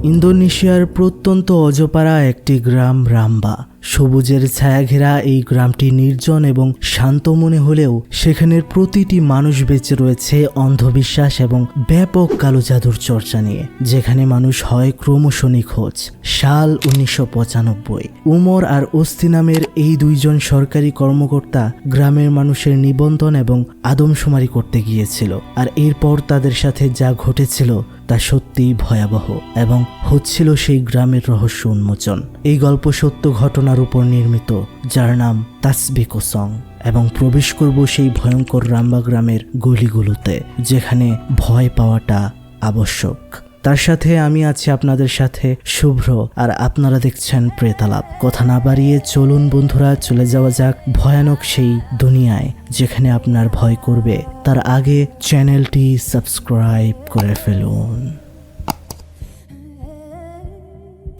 ইন্দোনেশিয়ার প্রত্যন্ত অজপাড়া একটি গ্রাম রাম্বা। সবুজের ছায়াঘেরা এই গ্রামটি নির্জন এবং শান্ত মনে হলেও সেখানের প্রতিটি মানুষ বেঁচে রয়েছে অন্ধবিশ্বাস এবং ব্যাপক কালো জাদুর চর্চা নিয়ে, যেখানে মানুষ হয় ক্রমশ নিখোঁজ। সাল 1995। উমর আর ওস্তি নামের এই দুইজন সরকারি কর্মকর্তা গ্রামের মানুষের নিবন্ধন এবং আদমশুমারি করতে গিয়েছিল, আর এরপর তাদের সাথে যা ঘটেছিল তা সত্যিই ভয়াবহ এবং হচ্ছিল সেই গ্রামের রহস্য উন্মোচন। এই গল্প সত্য ঘটনার উপর নির্মিত, যার নাম তাসবি কোসং, এবং প্রবেশ করব সেই ভয়ঙ্কর রাম্বা গ্রামের গলিগুলোতে, যেখানে ভয় পাওয়াটা আবশ্যক। তার সাথে আমি আছি আপনাদের সাথে শুভ্র, আর আপনারা দেখছেন প্রেতালাপ। কথা না বাড়িয়ে চলুন বন্ধুরা, চলে যাওয়া যাক ভয়ানক সেই দুনিয়ায় যেখানে আপনার ভয় করবে। তার আগে চ্যানেলটি সাবস্ক্রাইব করে ফেলুন।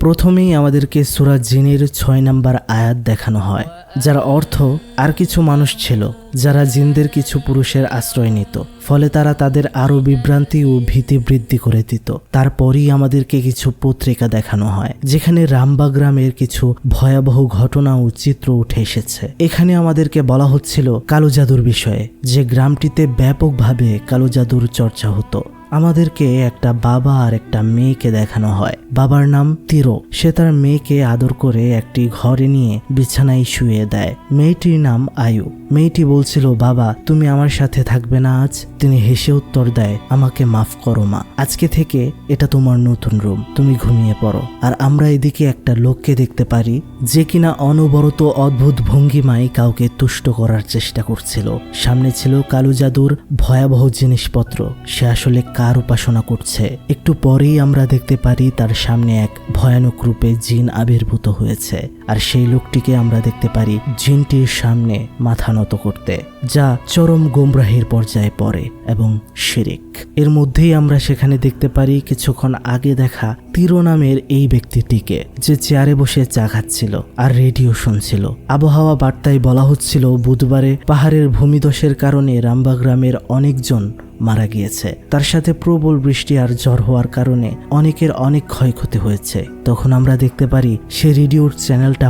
প্রথমেই আমাদেরকে সূরা জিনের 6 নম্বর আয়াত দেখানো হয়, যার অর্থ আর কিছু মানুষ ছিল যারা জিনদের কিছু পুরুষের আশ্রয় নিত, ফলে তারা তাদের আরো বিভ্রান্তি ও ভীতি বৃদ্ধি করে দিত। তারপরই আমাদেরকে কিছু পত্রিকা দেখানো হয় যেখানে রাম্বা গ্রামের কিছু ভয়াবহ ঘটনা ও চিত্র উঠে এসেছে। এখানে আমাদেরকে বলা হচ্ছিল কালো জাদুর বিষয়ে, যে গ্রামটিতে ব্যাপকভাবে কালো জাদুর চর্চা হতো। আমাদেরকে একটা বাবা আর একটা মেয়েকে দেখানো হয়। বাবার নাম তিরো, সে তার মেয়েকে আদর করে একটি ঘরে নিয়ে বিছানায় শুয়ে দেয়। মেয়েটির নাম আয়ু। মেয়েটি বলছিল, বাবা তুমি আমার সাথে থাকবে না আজ? তিনি হেসে উত্তর দেয়, আমাকে মাফ করো মা, আজকে থেকে এটা তোমার নতুন রুম, তুমি ঘুমিয়ে পড়ো। আর আমরা এদিকে একটা লোককে দেখতে পারি যে কিনা অনবরত অদ্ভুত ভঙ্গিমায় কাউকে তুষ্ট করার চেষ্টা করছিল। সামনে ছিল কালো জাদুর ভয়াবহ জিনিসপত্র। সে আসলে কার উপাসনা করছে? একটু পরেই আমরা দেখতে পারি তার সামনে এক ভয়ানক রূপে জিন আবির্ভূত হয়েছে, আর সেই লোকটিকে আমরা দেখতে পারি জিনটির সামনে মাথা নত করতে, যা চরম গোমরাহির পর্যায়ে পড়ে এবং শিরিক। এর মধ্যেই আমরা সেখানে দেখতে পারি কিছুক্ষণ আগে দেখা তিরো নামের এই ব্যক্তিটিকে, যে চেয়ারে বসে চা খাচ্ছিল আর রেডিও শুনছিল। আবহাওয়া বার্তায় বলা হচ্ছিল বুধবারে পাহাড়ের ভূমিধসের কারণে রাম্বা গ্রামের অনেকজন মারা গিয়েছে। তার সাথে প্রবল বৃষ্টি আর ঝড় হওয়ার কারণে অনেকের অনেক ক্ষয়ক্ষতি হয়েছে। তখন আমরা দেখতে পারি সে রেডিওর চ্যানেলটা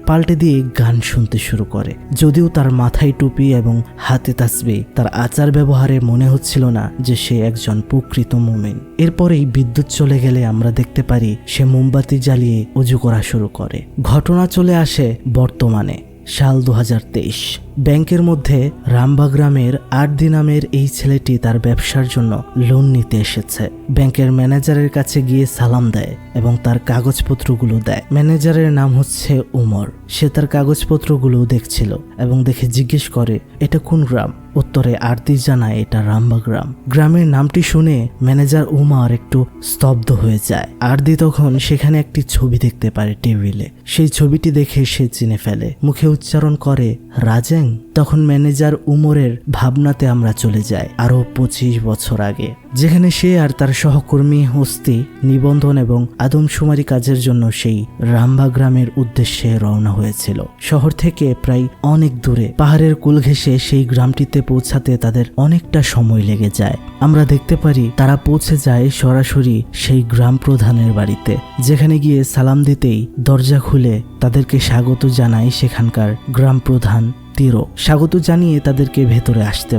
পাল্টে দিয়ে গান শুনতে শুরু করে। যদিও তার মাথায় টুপি এবং হাতে তাসবিহ, তার আচার ব্যবহারে মনে হচ্ছিল না যে সে একজন প্রকৃত মুমিন। এরপরেই বিদ্যুৎ চলে গেলে আমরা দেখতে পারি সে মোমবাতি জ্বালিয়ে ওযু করা শুরু করে। ঘটনা চলে আসে বর্তমানে, সাল 2023। ব্যাংকের মধ্যে রাম্বা গ্রামের আরদি নামের এই ছেলেটি তার ব্যবসার জন্য লোন নিতে এসেছে। ব্যাংকের ম্যানেজারের কাছে গিয়ে সালাম দেয় এবং তার কাগজপত্রগুলো দেয়। ম্যানেজারের নাম হচ্ছে উমর। সে তার কাগজপত্রগুলো দেখছিল এবং দেখে জিজ্ঞেস করে, এটা কোন গ্রাম? উত্তরে আরদি জানায় এটা রাম্বা গ্রাম। গ্রামের নামটি শুনে ম্যানেজার উমর একটু স্তব্ধ হয়ে যায়। আরদি তখন সেখানে একটি ছবি দেখতে পারে টেবিলে। সেই ছবিটি দেখে সে চিনে ফেলে, মুখে উচ্চারণ করে রাজেং। তখন ম্যানেজার উমরের ভাবনাতে আমরা চলে যাই আরো 25 বছর আগে, যেখানে সে আর তার সহকর্মী হস্তি নিবন্ধন এবং আদমশুমারি কাজের জন্য সেই রাম্বা গ্রামের উদ্দেশ্যে রওনা হয়েছিল। শহর থেকে প্রায় অনেক দূরে পাহাড়ের কোল ঘেঁষে সেই গ্রামটিতে পৌঁছাতে তাদের অনেকটা সময় লেগে যায়। আমরা দেখতে পারি তারা পৌঁছে যায় সরাসরি সেই গ্রাম প্রধানের বাড়িতে, যেখানে গিয়ে সালাম দিতেই দরজা খুলে তাদেরকে স্বাগত জানায় সেখানকার গ্রাম প্রধান তিরো। স্বাগত জানিয়ে তাদেরকে ভেতরে আসতে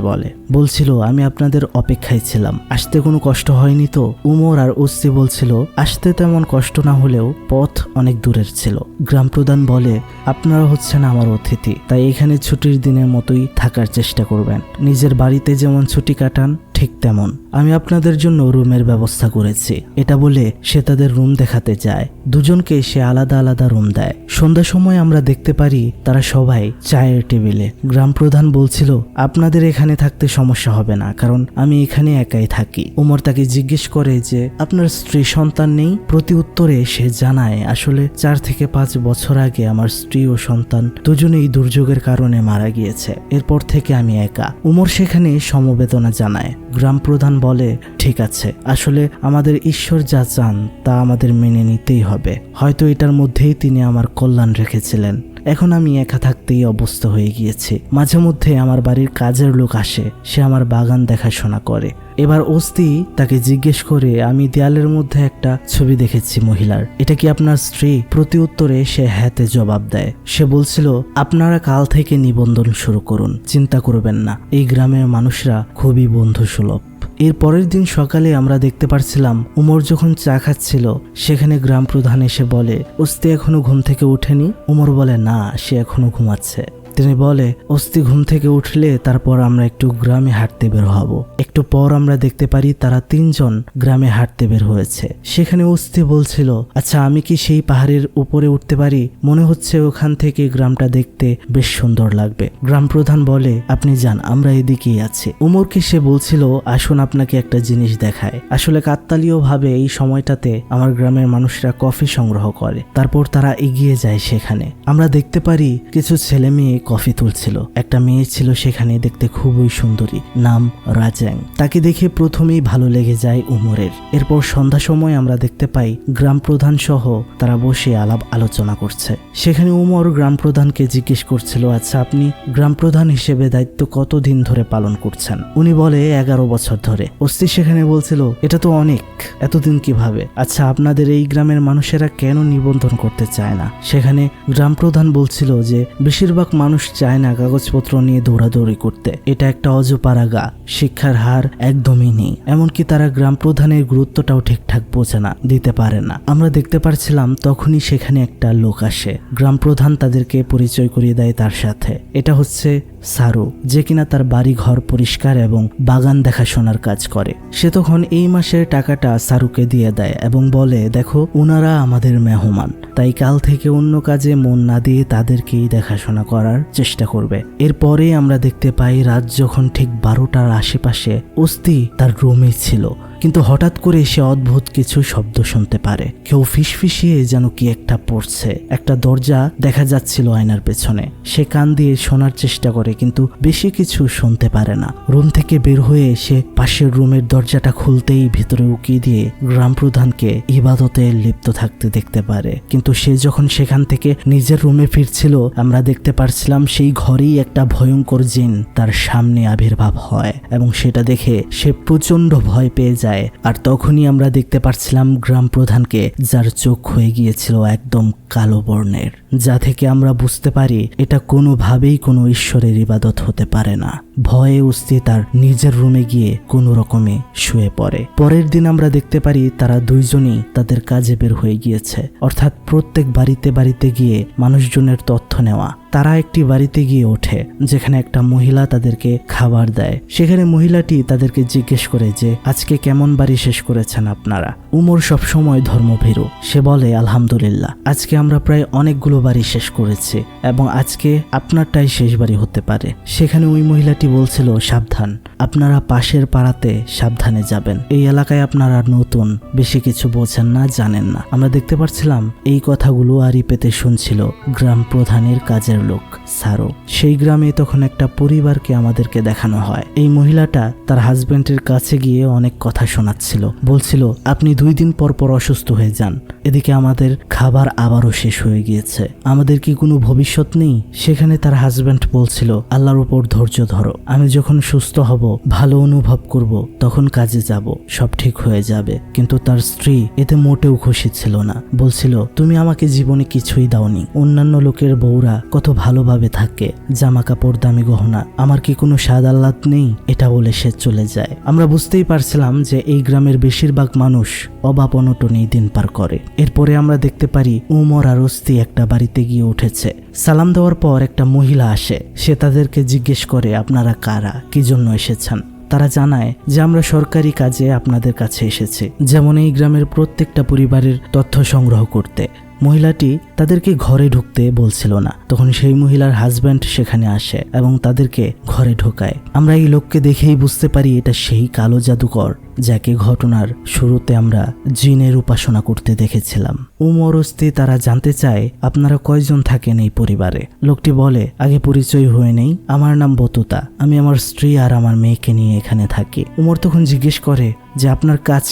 বলছিল, আমি আপনাদের অপেক্ষায় ছিলাম, আসতে কোনো কষ্ট হয়নি তো? উমর আর ওস্তি বলছিল, আসতে তেমন কষ্ট না হলেও পথ অনেক দূরের ছিল। গ্রাম প্রধান বলে, আপনারা হচ্ছেন আমার অতিথি, তাই এখানে ছুটির দিনের মতোই থাকার চেষ্টা করবেন। নিজের বাড়িতে যেমন ছুটি কাটান ঠিক তেমন আমি আপনাদের জন্য রুমের ব্যবস্থা করেছি। এটা বলে সে তাদের রুম দেখাতে যায়। দুজনকে সে আলাদা আলাদা রুম দেয়। সন্ধ্যার সময় আমরা দেখতে পারি তারা সবাই চায়ের টেবিলে। গ্রাম প্রধান বলছিল, আপনাদের এখানে থাকতে সমস্যা হবে না, কারণ আমি এখানে একাই থাকি। উমর তাকে জিজ্ঞেস করে যে আপনার স্ত্রী সন্তান নেই? প্রতি উত্তরে সে জানায়, আসলে 4 থেকে 5 বছর আগে আমার স্ত্রী ও সন্তান দুজনেই দুর্যোগের কারণে মারা গিয়েছে। এরপর থেকে আমি একা। উমর সেখানে সমবেদনা জানায়। গ্রাম প্রধান বলে, ঠিক আছে, আসলে আমাদের ঈশ্বর যা চান তা আমাদের মেনে নিতেই হবে। হয়তো এটার মধ্যেই তিনি আমার কল্যাণ রেখেছিলেন। এখন আমি একা থাকতেই অভ্যস্ত হয়ে গিয়েছি। মাঝে মধ্যে আমার বাড়ির কাজের লোক আসে, সে আমার বাগান দেখাশোনা করে। এবার অস্তি তাকে জিজ্ঞেস করে, আমি দেয়ালের মধ্যে একটা ছবি দেখেছি মহিলার, এটা কি আপনার স্ত্রী? প্রতি উত্তরে সে হ্যাঁতে জবাব দেয়। সে বলছিল, আপনারা কাল থেকে নিবন্ধন শুরু করুন, চিন্তা করবেন না, এই গ্রামের মানুষরা খুবই বন্ধুসুলভ। এর পরের দিন সকালে আমরা দেখতে পারছিলাম উমর যখন চা খাচ্ছিল সেখানে গ্রাম প্রধান এসে বলে, অস্তি এখনো ঘুম থেকে উঠেনি? উমর বলে, না, সে এখনো ঘুমাচ্ছে। তিনি বলে, অস্তি ঘুম থেকে উঠলে তারপর আমরা একটু গ্রামে হাঁটতে বের হব। একটু পর আমরা দেখতে পারি তারা 3 জন গ্রামে হাঁটতে বের হয়েছে। সেখানে অস্তি বলছিল, আচ্ছা, আমি কি সেই পাহাড়ের উপরে উঠতে পারি? মনে হচ্ছে ওখান থেকে গ্রামটা দেখতে বেশ সুন্দর লাগবে। গ্রাম প্রধান বলে, আপনি যান, আমরা এদিকেই আছি। উমরকে সে বলছিল, আসুন আপনাকে একটা জিনিস দেখায়। আসলে কাকতালীয় ভাবে এই সময়টাতে আমার গ্রামের মানুষরা কফি সংগ্রহ করে। তারপর তারা এগিয়ে যায় সেখানে। আমরা দেখতে পারি কিছু ছেলে মেয়ে কফি তুলছিল। একটা মেয়ে ছিল সেখানে, দেখতে খুবই সুন্দরী, নাম রাজ্যাং। তাকে দেখে প্রথমেই ভালো লেগে যায় উমরের। এরপর সন্ধ্যা সময় আমরা দেখতে পাই গ্রাম প্রধান সহ তারা বসে আলাপ আলোচনা করছে। সেখানে উমর গ্রাম প্রধানকে জিজ্ঞেস করছিল, আচ্ছা, আপনি গ্রাম প্রধান হিসেবে দায়িত্ব কতদিন ধরে পালন করছেন? উনি বলে, 11 বছর ধরে। অস্তি সেখানে বলছিল, এটা তো অনেক, এতদিন কিভাবে? আচ্ছা, আপনাদের এই গ্রামের মানুষেরা কেন নিবন্ধন করতে চায় না? সেখানে গ্রাম প্রধান বলছিল যে বেশিরভাগ মানুষ চায় না কাগজপত্র নিয়ে দৌড়াদৌড়ি করতে, এটা একটা অজপাড়াগা, শিক্ষার হার একদমই নেই। এমনকি তারা গ্রাম প্রধানের গুরুত্বটাও ঠিকঠাক বোঝে না, দিতে পারে না। আমরা দেখতে পারছিলাম তখনই সেখানে একটা লোক আসে। গ্রাম প্রধান তাদেরকে পরিচয় করিয়ে দেয় তার সাথে। এটা হচ্ছে সারু, যে কিনা তার বাড়ি ঘর পরিষ্কার এবং বাগান দেখাশোনার কাজ করে। সে তখন এই মাসের টাকাটা সারুকে দিয়ে দেয় এবং বলে, দেখো, ওনারা আমাদের মেহমান, তাই কাল থেকে অন্য কাজে মন না দিয়ে তাদেরকেই দেখাশোনা করার চেষ্টা করবে। এরপরে আমরা দেখতে পাই রাত যখন ঠিক 12টার আশেপাশে অস্তি তার রুমে ছিল, কিন্তু হঠাৎ করে সে অদ্ভুত কিছু শব্দ শুনতে পারে। কেউ ফিসফিসিয়ে যেন কি একটা পড়ছে। একটা দরজা দেখা যাচ্ছিল আয়নার পেছনে। সে কান দিয়ে শোনার চেষ্টা করে, কিন্তু বেশি কিছু শুনতে পারে না। রুম থেকে বের হয়ে সে পাশের রুমের দরজাটা খুলতেই ভিতরে উকিয়ে দিয়ে গ্রাম প্রধানকে ইবাদতে লিপ্ত থাকতে দেখতে পারে। কিন্তু সে যখন সেখান থেকে নিজের রুমে ফিরছিল, আমরা দেখতে পারছিলাম সেই ঘরেই একটা ভয়ঙ্কর জিন তার সামনে আবির্ভাব হয় এবং সেটা দেখে সে প্রচন্ড ভয় পেয়ে যায়। আর তখনই আমরা দেখতে পাচ্ছিলাম গ্রাম প্রধানকে, যার চোখ হয়ে গিয়েছিল একদম কালো বর্ণের, যা থেকে আমরা বুঝতে পারি এটা কোনোভাবেই কোনো ঈশ্বরের ইবাদত হতে পারে না। ভয়ে অস্তি তার নিজের রুমে গিয়ে কোনো রকমে শুয়ে পড়ে। পরের দিন আমরা দেখতে পারি তারা 2 জনই তাদের কাজে বের হয়ে গিয়েছে, অর্থাৎ প্রত্যেক বাড়িতে বাড়িতে গিয়ে মানুষজনের তথ্য নেওয়া। তারা একটি বাড়িতে গিয়ে ওঠে যেখানে একটা মহিলা তাদেরকে খাবার দেয়। সেখানে মহিলাটি তাদেরকে জিজ্ঞেস করে যে আজকে কেমন বাড়ি শেষ করেছেন আপনারা? উমর সবসময় ধর্মভীরু। সে বলে, আলহামদুলিল্লাহ, আজকে আমরা প্রায় অনেকগুলো বাড়ি শেষ করেছি এবং আজকে আপনারটাই শেষ বাড়ি হতে পারে। সেখানে ওই মহিলাটি বলছিল, সাবধান, আপনারা পাশের পাড়াতে সাবধানে যাবেন, এই এলাকায় আপনারা নতুন, বেশি কিছু বোঝেন না, জানেন না। আমরা দেখতে পাচ্ছিলাম এই কথাগুলো আড়ি পেতে শুনছিল গ্রাম প্রধানের কাজের লোক সারো। সেই গ্রামে তখন একটা পরিবারকে আমাদেরকে দেখানো হয়। এই মহিলাটা তার হাজবেন্ডের কাছে গিয়ে অনেক কথা শোনাচ্ছিল, বলছিল, আপনি 2 দিন পর পর অসুস্থ হয়ে যান, এদিকে আমাদের খাবার আবারও শেষ হয়ে গিয়েছে, আমাদের কি কোনো ভবিষ্যৎ নেই? সেখানে তার হাজবেন্ড বলছিল, আল্লাহর উপর ধৈর্য ধরো, আমি যখন সুস্থ হব, ভালো অনুভব করব, তখন কাজে যাব, সব ঠিক হয়ে যাবে। কিন্তু তার স্ত্রী এতে মোটেও খুশি ছিল না। বলছিল, তুমি আমাকে জীবনে কিছুই দাওনি, অন্যান্য লোকের বউরা কত ভালোভাবে থাকে, জামা কাপড়, দামি গহনা, আমার কি কোনো স্বাদ আহ্লাদ নেই? এটা বলে সে চলে যায়। আমরা বুঝতেই পারছিলাম যে এই গ্রামের বেশিরভাগ মানুষ অভাব অনটনেই দিন পার করে। এরপরে আমরা দেখতে পারি উমর আর অস্তি একটা বাড়িতে গিয়ে উঠেছে। সালাম দেওয়ার পর একটা মহিলা আসে। সে তাদেরকে জিজ্ঞেস করে, আপনারা কারা, কি জন্য এসেছেন? তারা জানায় যে আমরা সরকারি কাজে আপনাদের কাছে এসেছি, যেমন এই গ্রামের প্রত্যেকটা পরিবারের তথ্য সংগ্রহ করতে। মহিলাটি তাদেরকে ঘরে ঢুকতে বলছিল না। তখন সেই মহিলার হাজব্যান্ড সেখানে আসে এবং তাদেরকে ঘরে ঢোকায়। আমরা এই লোককে দেখেই বুঝতে পারি এটা সেই কালো জাদুকর যাকে ঘটনার শুরুতে আমরা জিনের উপাসনা করতে দেখেছিলাম। উমর ওস্তি তারা জানতে চায় আপনারা কয়জন থাকেন এই পরিবারে। লোকটি বলে, আগে পরিচয় হয়ে নেই, আমার নাম বতুতা, আমি আমার স্ত্রী আর আমার মেয়েকে নিয়ে এখানে থাকি। উমর তখন জিজ্ঞেস করে যে আপনার কাজ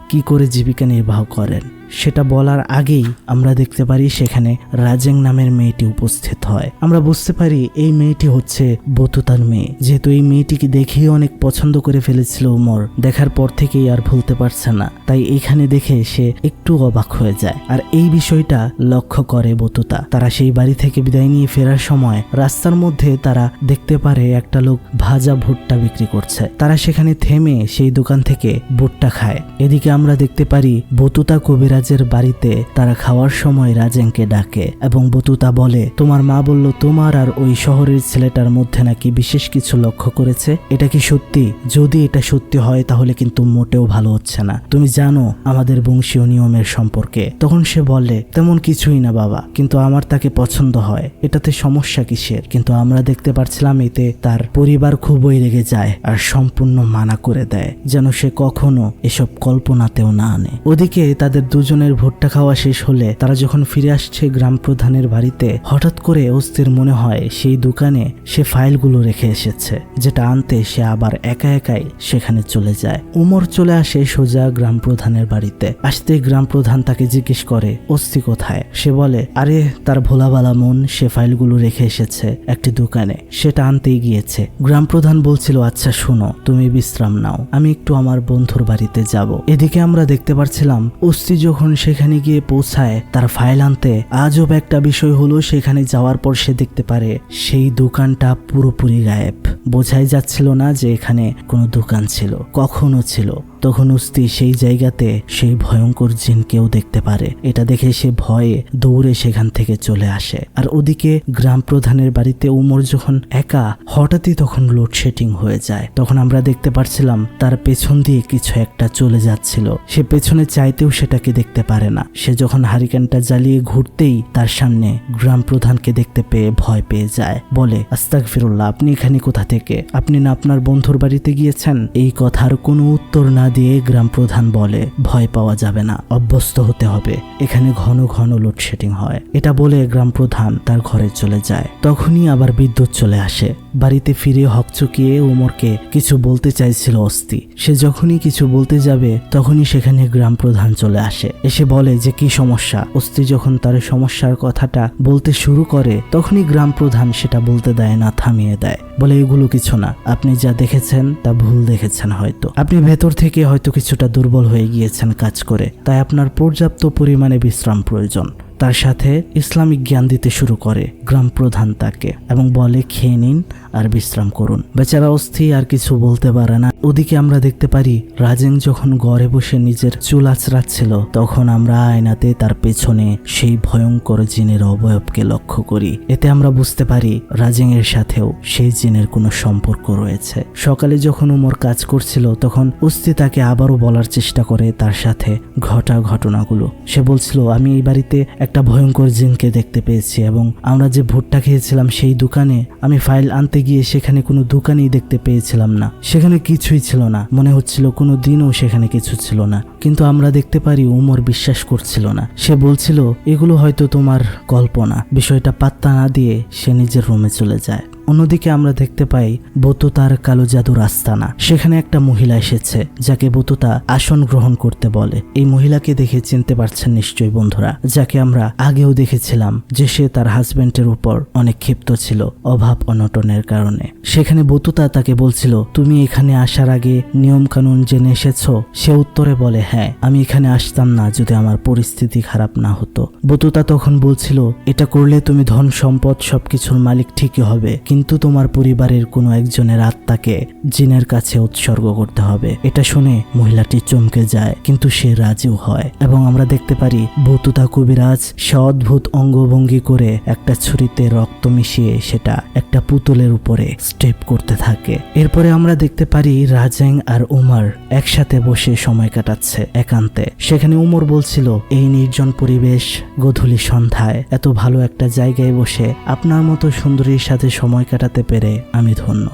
কি করে জীবিকা নির্বাহ করেন। সেটা বলার আগেই আমরা দেখতে পারি সেখানে রাজেং নামের মেয়েটি উপস্থিত হয়। আমরা বুঝতে পারি এই মেয়েটি হচ্ছে বতুতার মেয়ে। যেহেতু এই মেয়েটিকে দেখেই অনেক পছন্দ করে ফেলেছিল উমর, দেখার পর থেকেই আর ভুলতে পারছে না, তাই এখানে দেখে সে একটু অবাক হয়ে যায়। আর এই বিষয়টা লক্ষ্য করে বতুতা। তারা সেই বাড়ি থেকে বিদায় নিয়ে ফেরার সময় রাস্তার মধ্যে তারা দেখতে পারে একটা লোক ভাজা ভুট্টা বিক্রি করছে। তারা সেখানে থেমে সেই দোকান থেকে ভুট্টা খায়। এদিকে আমরা দেখতে পারি বতুতা কবিরাজের বাড়িতে তারা খাওয়ার সময় রাজেংকে ডাকে এবং বতুতা বলে, তোমার মা বলল তোমার আর ওই শহরের ছেলেটার মধ্যে নাকি বিশেষ কিছু লক্ষ্য করেছে। এটা কি সত্যি? যদি এটা সত্যি হয় তাহলে কিন্তু মোটেও ভালো হচ্ছে না। তুমি জানো আমাদের বংশীয় নিয়মের সম্পর্কে। তখন সে বলে, তেমন কিছুই না বাবা, কিন্তু আমার তাকে পছন্দ হয়, এটাতে সমস্যা কিসের? কিন্তু আমরা দেখতে পাচ্ছিলাম এতে তার পরিবার খুবই রেগে যায় আর সম্পূর্ণ মানা করে দেয়, যেন সে কখনো এসব কল্পনাতেও না আনে। ওদিকে তাদের দুজনের ভুট্টা খাওয়া শেষ হলে তারা যখন ফিরে আসছে গ্রাম প্রধানের বাড়িতে, হঠাৎ করে অস্থির মনে হয় সেই দোকানে সে ফাইলগুলো রেখে এসেছে, যেটা আনতে সে আবার একা একাই সেখানে চলে যায়। উমর চলে আসে সোজা গ্রাম প্রধানের বাড়িতে। আসতে গ্রাম প্রধান তাকে জিজ্ঞেস করে অস্থি কোথায়। সে বলে, আরে তার ভোলাবালা মন, সে ফাইলগুলো রেখে এসেছে একটি দোকানে, সেটা আনতেই গিয়েছে। গ্রাম প্রধান বলছিল, আচ্ছা শোনো, তুমি বিশ্রাম নাও, আমি একটু আমার বন্ধুর বাড়িতে যাব। এদিকে আমরা দেখতে পাচ্ছিলাম অস্থি যখন সেখানে গিয়ে পৌঁছায় তার ফাইল আনতে, আজব একটা বিষয় হলো সেখানে যাওয়ার পর সে দেখতে পারে সেই দোকানটা পুরোপুরি গায়েব। বোঝাই যাচ্ছিল না যে এখানে কোনো দোকান ছিল, কখনো ছিল। তখন অস্থি সেই জায়গাতে সেই ভয়ঙ্কর জিনকেও দেখতে পারে। এটা দেখে সে ভয়ে দৌড়ে সেখান থেকে চলে আসে। আর ওদিকে গ্রাম প্রধানের বাড়িতে উমর যখন একা, হঠাৎই তখন লোডশেডিং হয়ে যায়। তখন আমরা দেখতে পাচ্ছিলাম তার পেছন দিয়ে কিছু একটা চলে যাচ্ছিল। সে পেছনে চাইতেও সেটাকে দেখতে পারে না। সে যখন হারিকেনটা জ্বালিয়ে ঘুরতেই তার সামনে গ্রাম প্রধানকে দেখতে পেয়ে ভয় পেয়ে যায়। বলে, আস্তাগফিরুল্লাহ, আপনি এখানে কোথা থেকে? আপনি না আপনার বন্ধুর বাড়িতে গিয়েছেন? এই কথার কোনো উত্তর না দিয়ে গ্রাম প্রধান বলে, ভয় পাওয়া যাবে না, অভ্যস্ত হতে হবে, এখানে ঘন ঘন লোডশেডিং হয়। এটা বলে গ্রাম প্রধান তার ঘরে চলে যায়। তখনই আবার বিদ্যুৎ চলে আসে। বাড়িতে ফিরে হকচকিয়ে উমরকে কিছু বলতে চাইছিল অস্থি। সে যখনই কিছু বলতে যাবে তখনই সেখানে গ্রাম প্রধান চলে আসে। এসে বলে যে কি সমস্যা। অস্থি যখন তার সমস্যার কথাটা বলতে শুরু করে তখনই গ্রাম প্রধান সেটা বলতে দেয় না, থামিয়ে দেয়। বলে, এগুলো কিছু না, আপনি যা দেখেছেন তা ভুল দেখেছেন, হয়তো আপনি ভেতর থেকে হয়তো কিছুটা দুর্বল হয়ে গিয়েছেন কাজ করে, তাই আপনার পর্যাপ্ত পরিমাণে বিশ্রাম প্রয়োজন। তার সাথে ইসলামিক জ্ঞান দিতে শুরু করে গ্রাম প্রধান তাকে এবং বলে, খেয়ে নিন আর বিশ্রাম করুন। বেচারা অস্থি আর কিছু বলতে পারে না। ওদিকে আমরা দেখতে পারি রাজেং যখন ঘরে বসে নিজের চুল আঁচড়াচ্ছিল তখন আমরা আয়নাতে তার পেছনে সেই ভয়ঙ্কর জিনের অবয়বকে লক্ষ্য করি। এতে আমরা বুঝতে পারি রাজেং এর সাথেও সেই জিনের কোনো সম্পর্ক রয়েছে। সকালে যখন উমর কাজ করছিল তখন অস্থি তাকে আবারও বলার চেষ্টা করে তার সাথে ঘটা ঘটনাগুলো। সে বলছিল, আমি এই বাড়িতে একটা ভয়ঙ্কর জিনকে দেখতে পেয়েছি এবং আমরা যে ভুট্টা খেয়েছিলাম সেই দোকানে আমি ফাইল আনতে গিয়ে সেখানে কোনো দোকানই দেখতে পেয়েছিলাম না, সেখানে কিছুই ছিল না, মনে হচ্ছিল কোনো দিনও সেখানে কিছু ছিল না। কিন্তু আমরা দেখতে পারি উমর বিশ্বাস করছিল না। সে বলছিল, এগুলো হয়তো তোমার কল্পনা। বিষয়টা পাত্তা না দিয়ে সে নিজের রুমে চলে যায়। অন্যদিকে আমরা দেখতে পাই বতুতার কালো জাদুর আস্তানা। সেখানে একটা মহিলা এসেছে যাকে বতুতা আসন গ্রহণ করতে বলে। এই মহিলাকে দেখে চিনতে পারছেন নিশ্চয়ই বন্ধুরা, যাকে আমরা আগেও দেখেছিলাম যে সে তার হাজবেন্ডের উপর অনেক ক্ষিপ্ত ছিল অভাব অনটনের কারণে। সেখানে বতুতা তাকে বলছিল, তুমি এখানে আসার আগে নিয়ম কানুন জেনে এসেছো? সে উত্তরে বলে, হ্যাঁ, আমি এখানে আসতাম না যদি আমার পরিস্থিতি খারাপ না হতো। বতুতা তখন বলছিল, এটা করলে তুমি ধন সম্পদ সবকিছুর মালিক ঠিকই হবে, কিন্তু তোমার পরিবারের কোনো একজনের আত্মাকে জিনের কাছে উৎসর্গ করতে হবে। এটা শুনে মহিলাটি চমকে যায়, কিন্তু সে রাজিও হয় এবং আমরা দেখতে পারি বতুতা কবিরাজ সে অদ্ভুত অঙ্গভঙ্গি করে একটা ছুরিতে রক্ত মিশিয়ে সেটা একটা পুতুলের উপরে স্টেপ করতে থাকে। এরপরে আমরা দেখতে পারি রাজেং আর উমর একসাথে বসে সময় কাটাচ্ছে একান্তে। সেখানে উমর বলছিল, এই নির্জন পরিবেশ, গোধূলি সন্ধ্যায় এত ভালো একটা জায়গায় বসে আপনার মতো সুন্দরীর সাথে সময় কাটাতে পেরে আমি ধন্য।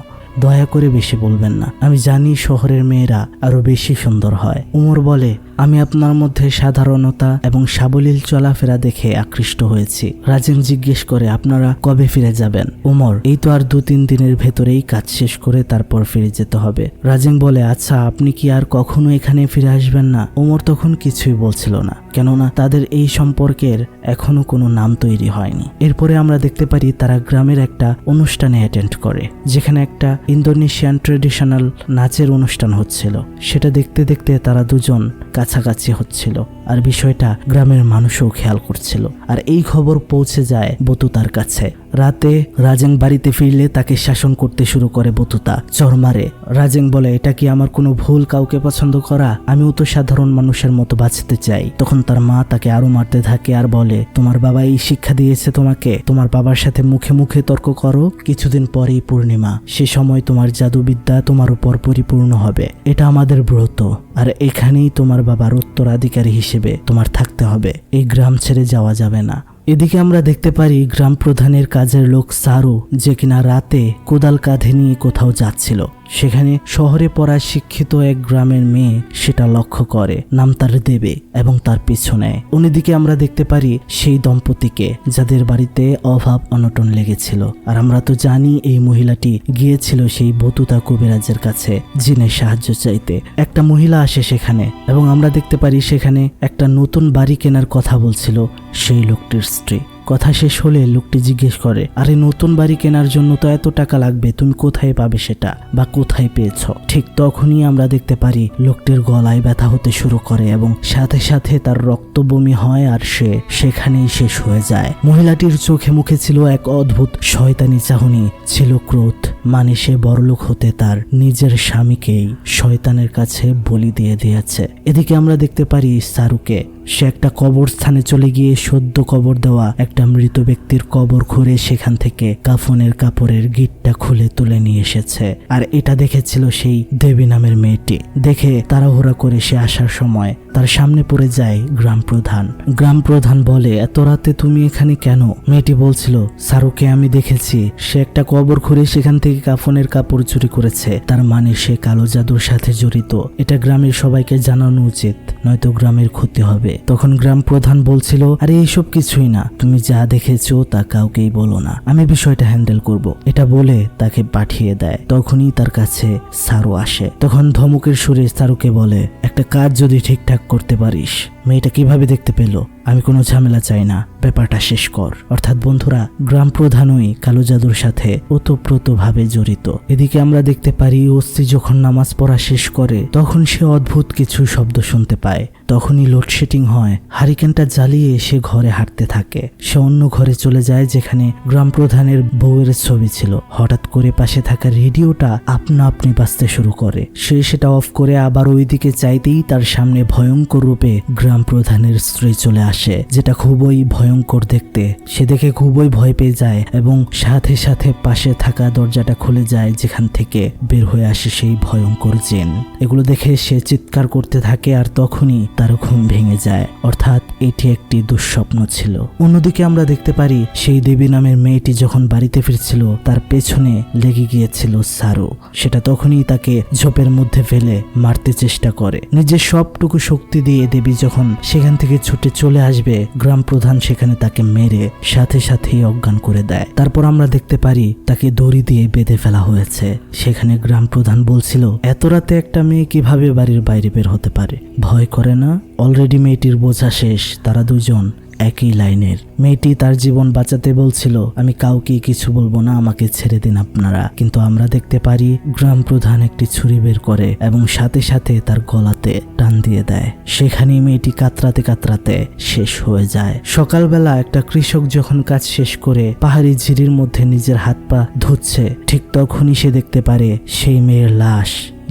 দয়া করে বেশি বলবেন না, আমি জানি শহরের মেয়েরা আরো বেশি সুন্দর হয়। উমর বলে, আমি আপনার মধ্যে সাধারণতা এবং সাবলীল চলাফেরা দেখে আকৃষ্ট হয়েছি। রাজেন জিজ্ঞেস করে, আপনারা কবে ফিরে যাবেন? উমর, এই তো আর 2-3 দিনের ভেতরেই কাজ শেষ করে তারপর ফিরে যেতে হবে। রাজেন বলে, আচ্ছা আপনি কি আর কখনো এখানে ফিরে আসবেন না? উমর তখন কিছুই বলছিল না, কেননা তাদের এই সম্পর্কের এখনো কোনো নাম তৈরি হয়নি। এরপরে আমরা দেখতে পারি তারা গ্রামের একটা অনুষ্ঠানে অ্যাটেন্ড করে, যেখানে একটা ইন্দোনেশিয়ান ট্রেডিশনাল নাচের অনুষ্ঠান হচ্ছিল। সেটা দেখতে দেখতে তারা দুজন কাছাকাছি হচ্ছিল, আর বিষয়টা গ্রামের মানুষও খেয়াল করছিল। আর এই খবর পৌঁছে যায় বতুতার কাছে। রাতে রাজেং বাড়িতে ফিরলে তাকে শাসন করতে শুরু করে বতুতা, চর মারে। রাজেং বলে, এটা কি আমার কোনো ভুল কাউকে পছন্দ করা? আমিও তো সাধারণ মানুষের মতো বাঁচতে চাই। তখন তার মা তাকে আরো মারতে থাকে আর বলে, তোমার বাবা এই শিক্ষা দিয়েছে তোমাকে? তোমার বাবার সাথে মুখে মুখে তর্ক করো। কিছুদিন পরেই পূর্ণিমা, সে সময় তোমার জাদুবিদ্যা তোমার উপর পরিপূর্ণ হবে। এটা আমাদের ব্রত, আর এখানেই তোমার বাবার উত্তরাধিকারী হিসেবে তোমার থাকতে হবে। এই গ্রাম ছেড়ে যাওয়া যাবে না। এদিকে আমরা দেখতে পারি গ্রাম প্রধানের কাজের লোক সারু, যে কিনা রাতে কোদাল কাঁধে নিয়ে কোথাও যাচ্ছিল। সেখানে শহরে পড়া শিক্ষিত এক গ্রামের মেয়ে সেটা লক্ষ্য করে, নাম তার দেবে, এবং তার পিছু নেয়। অন্যদিকে আমরা দেখতে পারি সেই দম্পতিকে যাদের বাড়িতে অভাব অনটন লেগেছিল। আর আমরা তো জানি এই মহিলাটি গিয়েছিল সেই বতুতা কবিরাজের কাছে জিনের সাহায্য চাইতে। একটা মহিলা আসে সেখানে, এবং আমরা দেখতে পারি সেখানে একটা নতুন বাড়ি কেনার কথা বলছিল সেই লোকটির স্ত্রী। কথা শেষ হলে লোকটি জিজ্ঞেস করে, আরে নতুন বাড়ি কেনার জন্য তো এত টাকা লাগবে, তুমি কোথায় পাবে সেটা, বা কোথায় পেয়েছ? ঠিক তখনই আমরা দেখতে পারি লোকটির গলায় ব্যথা হতে শুরু করে এবং সাথে সাথে তার রক্ত বমি হয়, আর সে সেখানেই শেষ হয়ে যায়। মহিলাটির চোখে মুখে ছিল এক অদ্ভুত শয়তানি চাহনি, ছিল ক্রোধ, মানে সে বড়লোক হতে তার নিজের স্বামীকেই শয়তানের কাছে বলি দিয়ে দিয়েছে। এদিকে আমরা দেখতে পারি সারুকে, সে একটা কবরস্থানে চলে গিয়ে সদ্য কবর দেওয়া একটা মৃত ব্যক্তির কবর খুঁড়ে সেখান থেকে কাফনের কাপড়ের গিঁটটা খুলে তুলে নিয়ে এসেছে। আর এটা দেখেছিল সেই দেবী নামের মেয়েটি। দেখে তাড়াহুড়া করে সে আসার সময় তার সামনে পড়ে যায় গ্রাম প্রধান। গ্রাম প্রধান বলে, এত রাতে তুমি এখানে কেন? মেয়েটি বলছিল, সারুকে আমি দেখেছি, সে একটা কবর খুঁড়ে সেখান থেকে কাফনের কাপড় চুরি করেছে, তার মানে সে কালো জাদুর সাথে জড়িত। এটা গ্রামের সবাইকে জানানো উচিত, নয়তো গ্রামের ক্ষতি হবে। তখন গ্রাম প্রধান বলছিল, আরে এইসব কিছুই না, তুমি যা দেখেছো তা কাউকেই বলো না, আমি বিষয়টা হ্যান্ডেল করব। এটা বলে তাকে পাঠিয়ে দেয়। তখনই তার কাছে সারু আসে। তখন ধমকের সুরে সারুকে বলে, একটা কাজ যদি ঠিকঠাক করতে পারিস। মেয়েটা কিভাবে দেখতে পেল? আমি কোনো ঝামেলা চাই না, ব্যাপারটা শেষ কর। অর্থাৎ বন্ধুরা, গ্রাম প্রধানই কালো জাদুর সাথে ওতপ্রোতভাবে জড়িত। এদিকে আমরা দেখতে পারি ওসি যখন নামাজ পড়া শেষ করে তখন সে অদ্ভুত কিছু শব্দ শুনতে পায়। তখনই লোডশেডিং হয়। হারিকেনটা জ্বালিয়ে সে ঘরে হাঁটতে থাকে। সে অন্য ঘরে চলে যায় যেখানে গ্রাম প্রধানের বউয়ের ছবি ছিল। হঠাৎ করে পাশে থাকা রেডিওটা আপনা আপনি বাজতে শুরু করে। সে সেটা অফ করে আবার ওইদিকে চাইতেই তার সামনে ভয়ঙ্কর রূপে গ্রাম প্রধানের স্ত্রী চলে আসে, যেটা খুবই ভয়ঙ্কর দেখতে। সে দেখে খুবই ভয় পেয়ে যায় এবং সাথে সাথে পাশে থাকা দরজাটা খুলে যায়, যেখান থেকে বের হয়ে আসে সেই ভয়ঙ্কর জিন। এগুলো দেখে সে চিৎকার করতে থাকে, আর তখনই তার ঘুম ভেঙে যায়। অর্থাৎ এটি একটি দুঃস্বপ্ন ছিল। অন্যদিকে আমরা দেখতে পারি সেই দেবী নামের মেয়েটি যখন বাড়িতে ফিরছিল তার পেছনে লেগে গিয়েছিল সারু। সেটা তখনই তাকে ঝোপের মধ্যে ফেলে মারতে চেষ্টা করে। নিজের সবটুকু শক্তি দিয়ে দেবী যখন সেখান থেকে ছুটে চলে আসবে, গ্রাম প্রধান সেখানে তাকে মেরে সাথে সাথেই অজ্ঞান করে দেয়। তারপর আমরা দেখতে পারি তাকে দড়ি দিয়ে বেঁধে ফেলা হয়েছে। সেখানে গ্রাম প্রধান বলছিল, এত রাতে একটা মেয়ে কিভাবে বাড়ির বাইরে বের হতে পারে? ভয় করে না? অলরেডি মেয়েটির বোঝা শেষ। তারা দুজন একই লাইনের। মেয়েটি তার জীবন বাঁচাতে বলছিল, আমি কাউকে কিছু বলবো না, আমাকে ছেড়ে দিন আপনারা। কিন্তু আমরা দেখতে পারি গ্রাম প্রধান একটি ছুরি বের করে এবং সাথে সাথে তার গলাতে টান দিয়ে দেয়। সেখানেই মেয়েটি কাতরাতে কাতরাতে শেষ হয়ে যায়। সকালবেলা একটা কৃষক যখন কাজ শেষ করে পাহাড়ি ঝিরির মধ্যে নিজের হাত পা ধুচ্ছে, ঠিক তখনই সে দেখতে পারে সেই মেয়ের লাশ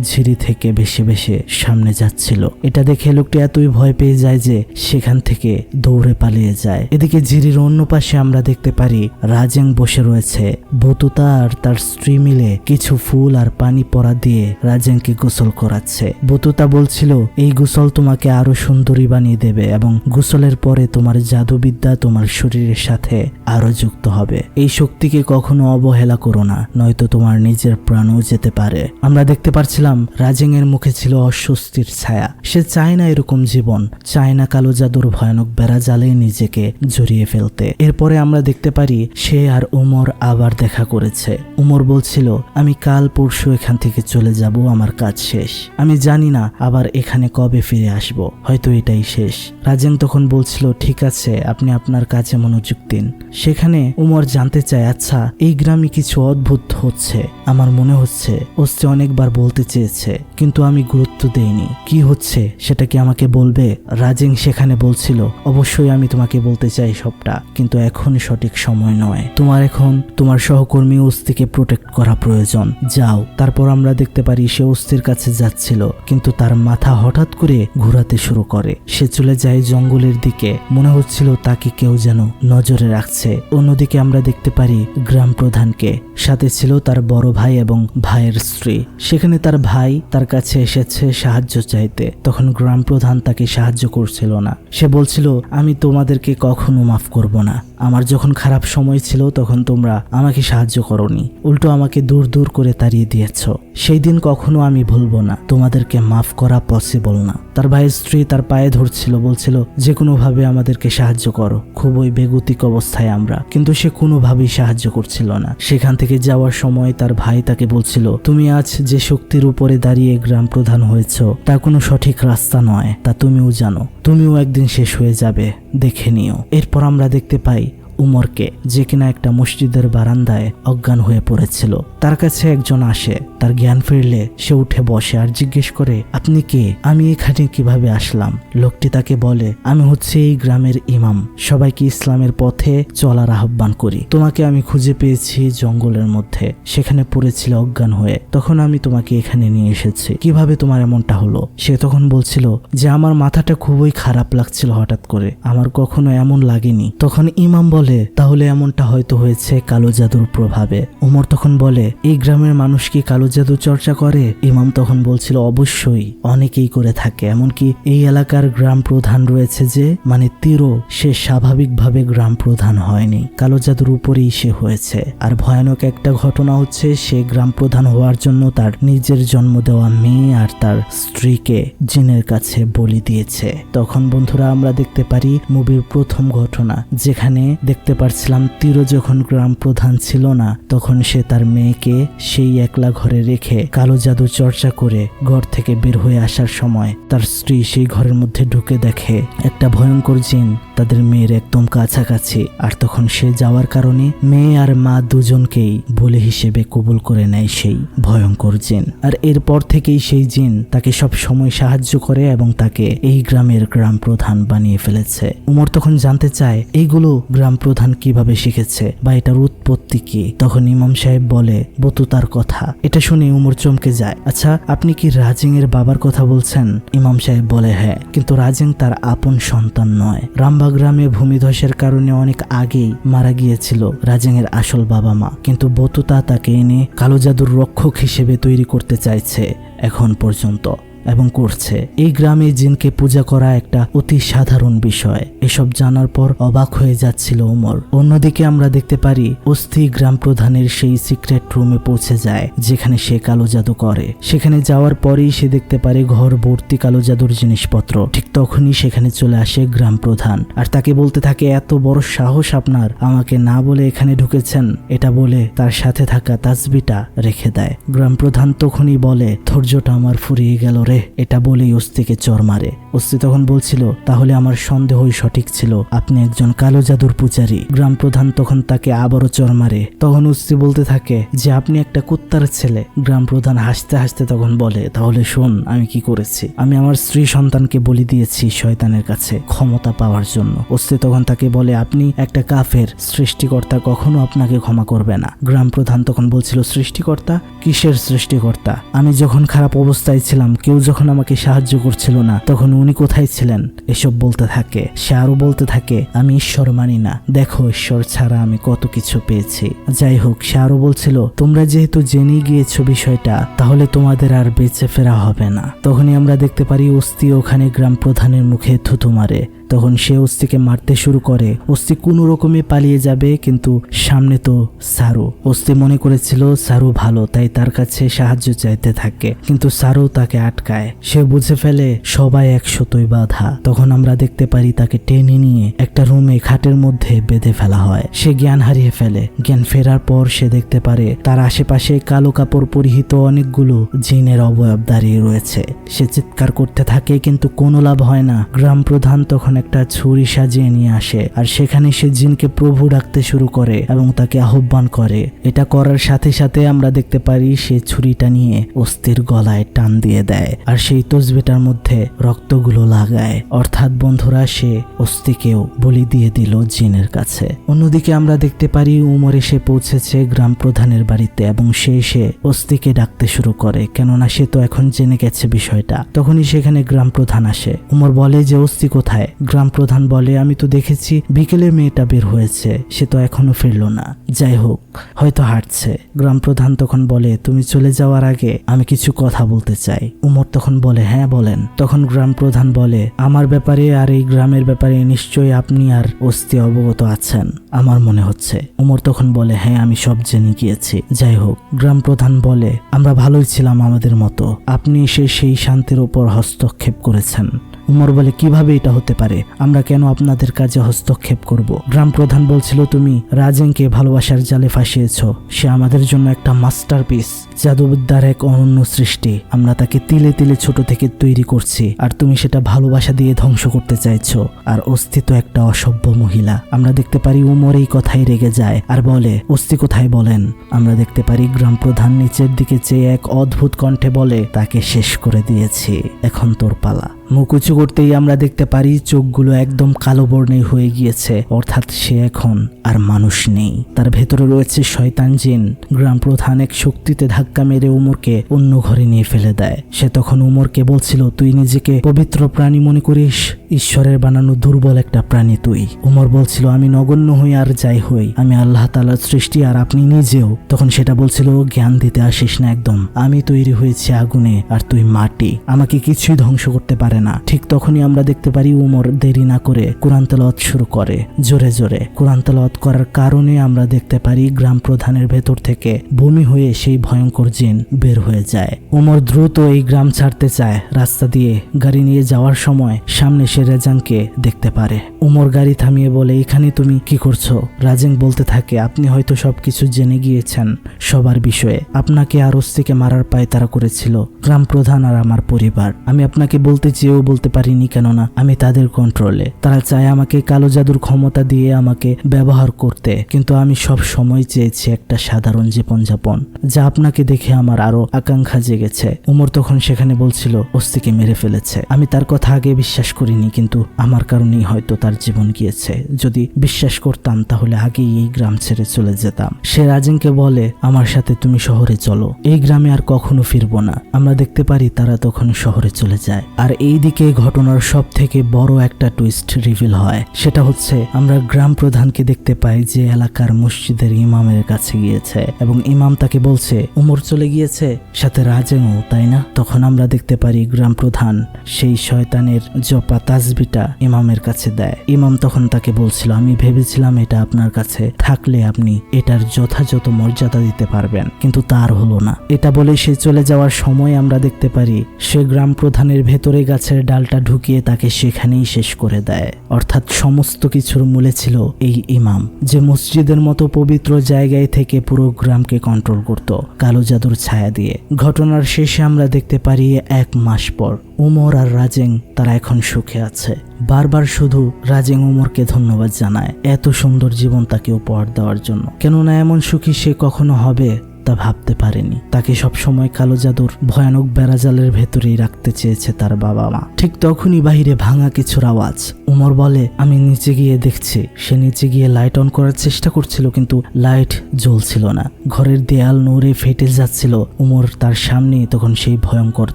ঝিরি থেকে বেশি বেশি সামনে যাচ্ছিল। এটা দেখে লোকটি এতই ভয় পেয়ে যায় যে সেখান থেকে দৌড়ে পালিয়ে যায়। এদিকে ঝিরির অন্য পাশে আমরা দেখতে পারি রাজেং বসে রয়েছে। বতুতা আর তার স্ত্রী মিলে কিছু ফুল আর পানি পরা দিয়ে রাজেংকে গোসল করাচ্ছে। বতুতা বলছিল এই গোসল তোমাকে আরো সুন্দরী বানিয়ে দেবে এবং গোসলের পরে তোমার জাদুবিদ্যা তোমার শরীরের সাথে আরো যুক্ত হবে। এই শক্তিকে কখনো অবহেলা করো না, নয়তো তোমার নিজের প্রাণও যেতে পারে। আমরা দেখতে পারছিলাম রাজেং এর মুখে ছিল অস্বস্তির ছায়া। সে চায় না এরকম জীবন, চায় না কালো জাদুর ভয়ানক বেড়া জালে নিজেকে জড়িয়ে ফেলতে। এরপরে আমরা দেখতে পারি সে আর উমর আবার দেখা করেছে। উমর বলছিল আমি কাল পরশু এখান থেকে চলে যাব, আমার কাজ শেষ। আমি জানি না আবার এখানে কবে ফিরে আসব, হয়তো এটাই শেষ। রাজেং তখন বলছিল ঠিক আছে, আপনি আপনার কাজে মনোযোগ দিন। সেখানে উমর জানতে চায় আচ্ছা এই গ্রামে কিছু অদ্ভুত হচ্ছে, আমার মনে হচ্ছে ওস্তে অনেকবার বলতে চেয়েছে কিন্তু আমি গুরুত্ব দেইনি, কি হচ্ছে সেটা কি আমাকে বলবে? রাজেং সেখানে বলছিল অবশ্যই আমি তোমাকে বলতে চাই সবটা, কিন্তু এখন সঠিক সময় নয়। তোমার এখন তোমার সহকর্মী ওস্তিকে প্রোটেক্ট করা প্রয়োজন, যাও। তারপর আমরা দেখতে পারি সে ওস্তির কাছে যাচ্ছিল কিন্তু তার মাথা হঠাৎ করে ঘোরাতে শুরু করে। সে চলে যায় জঙ্গলের দিকে, মনে হচ্ছিল তাকে কেউ যেন নজরে রাখছে। অন্যদিকে আমরা দেখতে পারি গ্রাম প্রধানকে, সাথে ছিল তার বড় ভাই এবং ভাইয়ের স্ত্রী। সেখানে তার ভাই তার কাছে এসেছে সাহায্য চাইতে, তখন গ্রাম প্রধান তাকে সাহায্য করছিল না। সে বলছিল আমি তোমাদেরকে কখনো মাফ করব না, আমার যখন খারাপ সময় ছিল তখন তোমরা আমাকে সাহায্য করনি, উল্টো আমাকে দূর দূর করে তাড়িয়ে দিয়েছ। সেই দিন কখনো আমি ভুলবো না, তোমাদেরকে মাফ করা পসিবল না। তার ভাইয়ের স্ত্রী তার পায়ে ধরছিল, বলছিল যে কোনোভাবে আমাদেরকে সাহায্য করো, খুবই বেগতিক অবস্থায় আমরা, কিন্তু সে কোনোভাবেই সাহায্য করছিল না। সেখান থেকে যাওয়ার সময় তার ভাই তাকে বলছিল তুমি আজ যে শক্তির উপরে দাঁড়িয়ে গ্রাম প্রধান হয়েছ তা কোনো সঠিক রাস্তা নয়, তা তুমিও জানো, তুমিও একদিন শেষ হয়ে যাবে, দেখে নিও। এরপর আমরা দেখতে পাই উমরকে, যে কিনা একটা মসজিদের বারান্দায় অজ্ঞান হয়ে পড়েছিল। তার কাছে একজন আসে, তার জ্ঞান ফিরলে সে উঠে বসে আর জিজ্ঞেস করে আপনি কে, আমি এখানে কিভাবে আসলাম? লোকটি তাকে বলে আমি হচ্ছে এই গ্রামের ইমাম, সবাইকে ইসলামের পথে চলার আহ্বান করি। তোমাকে আমি খুঁজে পেয়েছি জঙ্গলের মধ্যে, সেখানে পড়েছিল অজ্ঞান হয়ে, তখন আমি তোমাকে এখানে নিয়ে এসেছি। কিভাবে তোমার এমনটা হলো? সে তখন বলছিল যে আমার মাথাটা খুবই খারাপ লাগছিল হঠাৎ করে, আমার কখনো এমন লাগেনি। তখন ইমাম বলে তাহলে এমনটা হয়তো হয়েছে কালো জাদুর প্রভাবে। উমর তখন বলে এই গ্রামের মানুষ কি কালো জাদু চর্চা করে? ইমাম তখন বলছিল অবশ্যই, অনেকেই করে থাকে, এমনকি এই এলাকার গ্রাম প্রধান রয়েছে যে মানে তিরো, সে স্বাভাবিকভাবে গ্রাম প্রধান হয়নি, কালো জাদুর উপরেই সে হয়েছে। আর ভয়ানক একটা ঘটনা হচ্ছে সে গ্রাম প্রধান হওয়ার জন্য তার নিজের জন্ম দেওয়া মেয়ে আর তার স্ত্রীকে জিনের কাছে বলি দিয়েছে। তখন বন্ধুরা আমরা দেখতে পারি মুভির প্রথম ঘটনা, যেখানে দেখতে পারছিলাম তিরো যখন গ্রাম প্রধান ছিল না তখন সে তার মেয়েকে সেই একলা ঘরে রেখে কালো জাদু চর্চা করে ঘর থেকে বের হয়ে আসার সময় তার স্ত্রী সেই ঘরের মধ্যে ঢুকে দেখে একটা ভয়ঙ্কর জিন তাদের মেয়ের একদম কাছাকাছি। আর তখন সে যাওয়ার কারণে মেয়ে আর মা দুজনকেই বলি হিসেবে কবুল করে নেয় সেই ভয়ঙ্কর জিন। আর এরপর থেকেই সেই জিন তাকে সব সময় সাহায্য করে এবং তাকে এই গ্রামের গ্রাম প্রধান বানিয়ে ফেলেছে। উমর তখন জানতে চায় এইগুলো গ্রাম প্রধান কিভাবে শিখেছে বা এটার উৎপত্তি কি? তখন ইমাম সাহেব বলে বতুতার কথা। এটা শুনে উমর চমকে যায়। আচ্ছা আপনি কি রাজেং এর বাবার কথা বলছেন? ইমাম সাহেব বলে হ্যাঁ, কিন্তু রাজেং তার আপন সন্তান নয়। রামবা গ্রামে ভূমিধসের কারণে অনেক আগেই মারা গিয়েছিল রাজেং এর আসল বাবা মা, কিন্তু বতুতা তাকে এনে কালো জাদুর রক্ষক হিসেবে তৈরি করতে চাইছে এখন পর্যন্ত এবং করছে। এই গ্রামে জিনকে পূজা করা একটা অতি সাধারণ বিষয়। এসব জানার পর অবাক হয়ে যাচ্ছিল উমর। অন্যদিকে আমরা দেখতে পারি অস্থি গ্রাম প্রধানের সেই সিক্রেট রুমে পৌঁছে যায় যেখানে সে কালো জাদু করে। সেখানে যাওয়ার পরেই সে দেখতে পারে ঘর ভর্তি কালো জাদুর জিনিসপত্র। ঠিক তখনই সেখানে চলে আসে গ্রাম প্রধান আর তাকে বলতে থাকে এত বড় সাহস আপনার, আমাকে না বলে এখানে ঢুকেছেন। এটা বলে তার সাথে থাকা তাসবিটা রেখে দেয়। গ্রাম প্রধান তখনই বলে ধৈর্যটা আমার ফুরিয়ে গেল রে, করে এটা বলেই ওস্তিকে চর মারে। ওস্তি তখন বলছিল, তাহলে আমার সন্দেহই সঠিক ছিল, আপনি একজন কালো জাদুর পূজারী। গ্রাম প্রধান তখন তাকে আবারও চর মারে। তখন ওস্তি বলতে থাকে যে আপনি একটা কুত্তার ছেলে। গ্রাম প্রধান হাসতে হাসতে তখন বলে, তাহলে শোন আমি কি করেছি। আমি আমার স্ত্রী সন্তানকে বলি দিয়েছি শয়তানের কাছে ক্ষমতা পাওয়ার জন্য। ওস্তি তখন তাকে বলে, আপনি একটা কাফের, সৃষ্টিকর্তা কখনো আপনাকে ক্ষমা করবে না। গ্রাম প্রধান তখন বলছিল, সৃষ্টিকর্তা? কিসের সৃষ্টিকর্তা? আমি যখন খারাপ অবস্থায় ছিলাম, কেউ যখন আমাকে সাহায্য করছিল না, তখন উনি কোথায় ছিলেন? এসব বলতে থাকে। সে আরো বলতে থাকে, আমি ঈশ্বর মানি না, দেখো ঈশ্বর ছাড়া আমি কত কিছু পেয়েছি। যাই হোক, সে আরো বলছিল, তোমরা যেহেতু জেনে গিয়েছো বিষয়টা, তাহলে তোমাদের আর বেঁচে ফেরা হবে না। তখনই আমরা দেখতে পারি ওস্তি ওখানে গ্রাম প্রধানের মুখে থুতু মারে। তখন সে ওস্তিকে মারতে শুরু করে। ওস্তি কোনো রকমে পালিয়ে যাবে, কিন্তু সামনে তো সারু। ওস্তি মনে করেছিল সারু ভালো, তাই তার কাছে সাহায্য চাইতে থাকে, কিন্তু সারু তাকে আটকায়। সে বুঝে ফেলে সবাই একশতই বাধা। তখন আমরা দেখতে পারি তাকে টেনে নিয়ে একটা রুমে খাটের মধ্যে বেঁধে ফেলা হয়। সে জ্ঞান হারিয়ে ফেলে। জ্ঞান ফেরার পর সে দেখতে পারে তার আশেপাশে কালো কাপড় পরিহিত অনেকগুলো জিনের অবয়ব দাঁড়িয়ে রয়েছে। সে চিৎকার করতে থাকে, কিন্তু কোনো লাভ হয় না। গ্রাম প্রধান তখন একটা ছুরি সাজিয়ে নিয়ে আসে, আর সেখানে সে জিনকে প্রভু ডাকতে শুরু করে এবং তাকে আহ্বান করে। এটা করার সাথে সাথে আমরা দেখতে পারি সে ছুরিটা নিয়ে অস্থির গলায় টান দিয়ে দেয়, আর সেই তসবিটার মধ্যে রক্তগুলো লাগায়। অর্থাৎ বন্ধুরা, সে অস্থিকেও বলি দিয়ে দিল জিনের কাছে। অন্যদিকে আমরা দেখতে পারি উমর এসে পৌঁছেছে গ্রাম প্রধানের বাড়িতে, এবং সে এসে অস্থিকে ডাকতে শুরু করে, কেননা সে তো এখন জেনে গেছে বিষয়টা। তখনই সেখানে গ্রাম প্রধান আসে। উমর বলে যে অস্থি কোথায়? গ্রাম প্রধান বলে, আমি তো দেখেছি বিকেলে মেয়েটা বের হয়েছে, সে তো এখনো ফিরলো না। যাই হোক, হয়তো হাঁটছে। গ্রাম প্রধান তখন বলে, তুমি চলে যাওয়ার আগে আমি কিছু কথা বলতে চাই। উমর তখন বলে, হ্যাঁ বলেন। তখন গ্রাম প্রধান বলে, আমার ব্যাপারে আর এই গ্রামের ব্যাপারে নিশ্চয়ই আপনি আর অস্থি অবগত আছেন, আমার মনে হচ্ছে। উমর তখন বলে, হ্যাঁ আমি সব জেনে গিয়েছি। যাই হোক, গ্রাম প্রধান বলে, আমরা ভালোই ছিলাম আমাদের মতো, আপনি এসে সেই শান্তির উপর হস্তক্ষেপ করেছেন। উমর বলে, কিভাবে এটা হতে পারে? আমরা কেন আপনাদের কাজে হস্তক্ষেপ করব? গ্রাম প্রধান বলছিল, তুমি রাজেনকে ভালোবাসার জালে ফাঁসিয়েছ। সে আমাদের জন্য একটা মাস্টারপিস, জাদুবিদ্যার এক অনন্য সৃষ্টি। আমরা তাকে তিলে তিলে ছোট থেকে তৈরি করছি, আর তুমি সেটা ভালোবাসা দিয়ে ধ্বংস করতে চাইছো। আর অস্তিত্ব একটা অসভ্য মহিলা। আমরা দেখতে পারি উমর এই কথাই রেগে যায় আর বলে, অস্তি কোথায় বলেন? আমরা দেখতে পারি গ্রাম প্রধান নিচের দিকে চেয়ে এক অদ্ভুত কণ্ঠে বলে, তাকে শেষ করে দিয়েছি, এখন তোর পালা। মুখ উঁচু করতেই আমরা দেখতে পারি চোখগুলো একদম কালো বর্ণের হয়ে গিয়েছে, অর্থাৎ সে এখন আর মানুষ নেই, তার ভেতরে রয়েছে শয়তান জিন। গ্রাম প্রধান এক শক্তিতে ধাক্কা মেরে উমরকে অন্য ঘরে নিয়ে ফেলে দেয়। সে তখন উমরকে বলছিল, তুই নিজেকে পবিত্র প্রাণী মনে করিস? ঈশ্বরের বানানো দুর্বল একটা প্রাণী তুই। উমর বলছিল, আমি নগণ্য হই আর যাই হই, আমি আল্লাহ তাআলার সৃষ্টি, আর আপনি নিজেও। তখন সেটা বলছিল, জ্ঞান দিতে আসিস না একদম, আমি তৈরি হয়েছি আগুনে আর তুই মাটি, আমাকে কিছুই ধ্বংস করতে পারে না। ঠিক তখনই আমরা দেখতে পারি উমর দেরি না করে কোরআন তেলাওয়াত শুরু করে। জোরে জোরে কোরআন তেলাওয়াত করার কারণে আমরা দেখতে পারি গ্রাম প্রধানের ভেতর থেকে বমি হয়ে সেই ভয়ঙ্কর জিন বের হয়ে যায়। উমর দ্রুত এই গ্রাম ছাড়তে চায়। রাস্তা দিয়ে গাড়ি নিয়ে যাওয়ার সময় সামনে সে রেজাংকে দেখতে পারে। উমর গাড়ি থামিয়ে বলে, এখানে তুমি কি করছো? রাজেং বলতে থাকে, আপনি হয়তো সবকিছু জেনে গিয়েছেন সবার বিষয়ে। আপনাকে আর অস্তিকে মারার পায় তারা করেছিল গ্রাম প্রধান আর আমার পরিবার। আমি আপনাকে বলতে চেয়েও বলতে পারিনি, কেননা আমি তাদের কন্ট্রোলে। তারা চায় আমাকে কালো জাদুর ক্ষমতা দিয়ে আমাকে ব্যবহার করতে, কিন্তু আমি সব সময় চেয়েছি একটা সাধারণ জীবনযাপন, যা আপনাকে দেখে আমার আরো আকাঙ্ক্ষা জেগেছে। উমর তখন সেখানে বলছিল, অস্তিকে মেরে ফেলেছে। আমি তার কথা আগে বিশ্বাস করিনি, কিন্তু আমার কারণেই হয়তো তার জীবন গিয়েছে। যদি বিশ্বাস করতাম তাহলে আগেই এই গ্রাম ছেড়ে চলে যেতাম। সে রাজেনকে বলে, আমার সাথে তুমি শহরে চলো, এই গ্রামে আর কখনো ফিরবো না। আমরা দেখতে পারি তারা তখন শহরে চলে যায়। আর এইদিকে ঘটনার সব থেকে বড় একটা টুইস্ট রিভিল হয়। সেটা হচ্ছে আমরা গ্রাম প্রধানকে দেখতে পাই যে এলাকার মসজিদের ইমামের কাছে গিয়েছে, এবং ইমাম তাকে বলছে উমর চলে গিয়েছে, সাথে রাজেনও, তাই না? তখন আমরা দেখতে পারি গ্রাম প্রধান সেই শয়তানের জপা তাসবিটা ইমামের কাছে দেয়। ইমাম তখন তাকে বলছিল, আমি ভেবেছিলাম এটা আপনার কাছে থাকলে আপনি এটার যথাযথ মর্যাদা দিতে পারবেন, কিন্তু তার হলো না। এটা বলে সে চলে যাওয়ার সময় আমরা দেখতে পারি সে গ্রাম প্রধানের ভেতরে গাছের ডালটা ঢুকিয়ে তাকে সেখানেই শেষ করে দেয়। অর্থাৎ সমস্ত কিছুর মূলে ছিল এই ইমাম, যে মসজিদের মতো পবিত্র জায়গায় থেকে পুরো গ্রামকে কন্ট্রোল করত কালো জাদুর ছায়া দিয়ে। ঘটনার শেষে আমরা দেখতে পারি 1 মাস পর উমর আর রাজেং তারা এখন সুখে আছে। বারবার শুধু রাজেং উমরকে ধন্যবাদ জানায় এত সুন্দর জীবন তাকে উপহার দেওয়ার জন্য, কেননা এমন সুখী সে কখনো হবে তা ভাবতে পারেনি। তাকে সবসময় কালো জাদুর ভয়ানক বেড়াজালের ভেতরেই রাখতে চেয়েছে তার বাবা মা। ঠিক তখনই বাহিরে ভাঙা কিছুর আওয়াজ। উমর বলে, আমি নিচে গিয়ে দেখছি। সে নিচে গিয়ে লাইট অন করার চেষ্টা করছিল, কিন্তু লাইট জ্বলছিল না। ঘরের দেয়াল নড়ে ফেটে যাচ্ছিল। উমর তার সামনেই তখন সেই ভয়ঙ্কর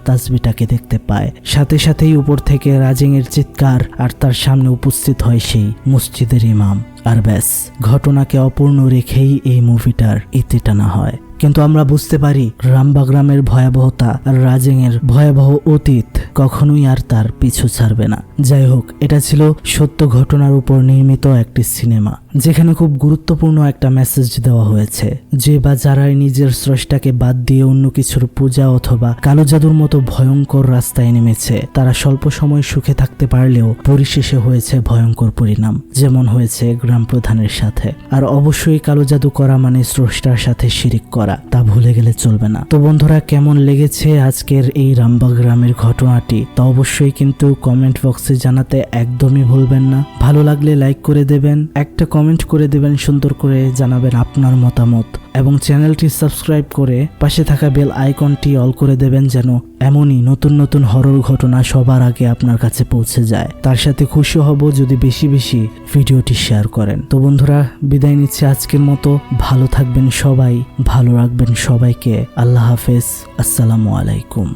তাসবিটাকে দেখতে পায়। সাথে সাথেই উপর থেকে রাজেংয়ের চিৎকার, আর তার সামনে উপস্থিত হয় সেই মসজিদের ইমাম। আর ব্যাস, ঘটনাকে অপূর্ণ রেখেই এই মুভিটার ইতি টানা হয়। কিন্তু আমরা বুঝতে পারি রামবা গ্রামের ভয়াবহতা আর রাজেংয়ের ভয়াবহ অতীত কখনোই আর তার পিছু ছাড়বে না। যাই হোক, এটা ছিল সত্য ঘটনার উপর নির্মিত একটি সিনেমা, যেখানে খুব গুরুত্বপূর্ণ একটা মেসেজ দেওয়া হয়েছে, যে বা যারাই নিজের স্রষ্টাকে বাদ দিয়ে অন্য কিছুর পূজা অথবা কালো জাদুর মতো ভয়ঙ্কর রাস্তায় নেমেছে, তারা স্বল্প সময় সুখে থাকতে পারলেও পরিশেষে হয়েছে ভয়ঙ্কর পরিণাম, যেমন হয়েছে গ্রাম প্রধানের সাথে। আর অবশ্যই কালো জাদু করা মানে স্রষ্টার সাথে শিরিক করা, তা ভুলে গেলে চলবে না। তো বন্ধুরা, কেমন লেগেছে আজকের এই রামবা গ্রামের ঘটনাটি তা অবশ্যই কিন্তু কমেন্ট বক্সে জানাতে একদমই ভুলবেন না। ভালো লাগলে লাইক করে দেবেন, একটা কমেন্ট করে দেবেন, সুন্দর করে জানাবেন আপনার মতামত, এবং চ্যানেলটি সাবস্ক্রাইব করে পাশে থাকা বেল আইকনটি অল করে দেবেন, যেন এমনই নতুন নতুন হরর ঘটনা সবার আগে আপনার কাছে পৌঁছে যায়। তার সাথে খুশি হব যদি বেশি বেশি ভিডিওটি শেয়ার করেন। তো বন্ধুরা, বিদায় নিচ্ছে আজকের মতো। ভালো থাকবেন সবাই, ভালো রাখবেন সবাইকে। আল্লাহ হাফেজ, আসসালামু আলাইকুম।